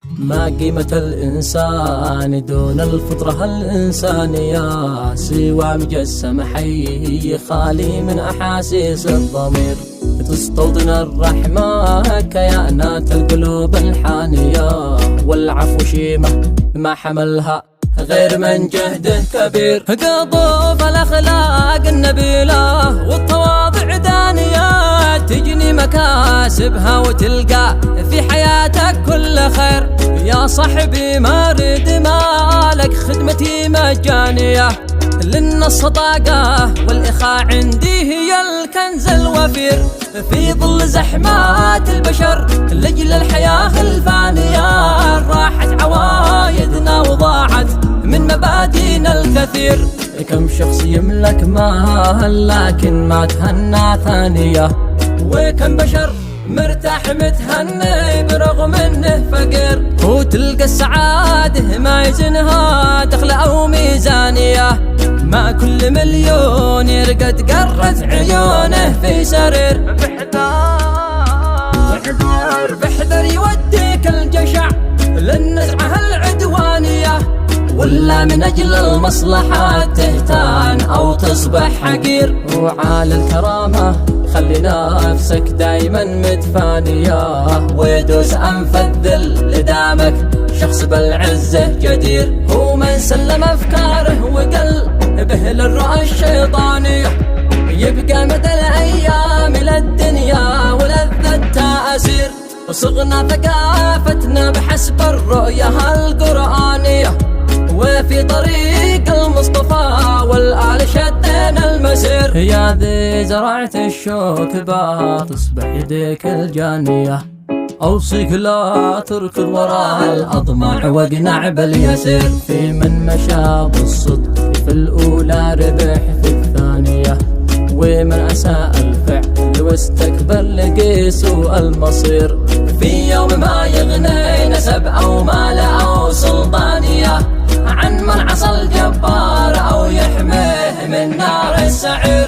ما قيمة الإنسان دون الفطرة الإنسانية، سوى مجسم حي خالي من أحاسيس الضمير. تستوطن الرحمة كيانات القلوب الحانية، والعفو شيمة ما حملها غير من جهده كبير. قضوب الأخلاق النبيلة والتواضع دانية، تجني مكاسبها وتلقى في حياتك كل خير. يا صاحبي ما اريد مالك، خدمتي مجانية، لأن الصداقة والإخاء عندي هي الكنز الوفير. في ظل زحمات البشر لأجل الحياة الفانية، راحت عوايدنا وضاعت من مبادئنا الكثير. كم شخص يملك مال لكن ما تهنى ثانية، وكم بشر مرتاح متهني برغم انه فقير. وتلقى السعادة ما يزنها دخل او ميزانية، ما كل مليون يرقد قرة عيونه في سرير. بحذر يوديك الجشع للنزعة العدوانية، ولا من أجل المصلحة تهتان أو تصبح حقير. وعلى الكرامة خلي نفسك دايما متفانية، ودوس أنف الذل لدامك شخص بالعزة جدير. هو من سلم أفكاره وقل به للرؤى الشيطانية، يبقى مدى الأيام للدنيا ولذتها أسير. وصغنا ثقافتنا بحسب الرؤية القرآنية، وفي طريق المصطفى والآل شدنا المسير. يا ذي زرعت الشوك بها تصبح يديك الجانية، أوصيك لا تركض وراء الأطماع واقنع باليسير. في من مشى بالصدق في الأولى ربح في الثانية، ومن أساء الفعل واستكبر لقي سوء المصير. في يوم ما يغني نسب أو مال أو سلطانية عن من عصى الجبار أو يحميه من نار السعير.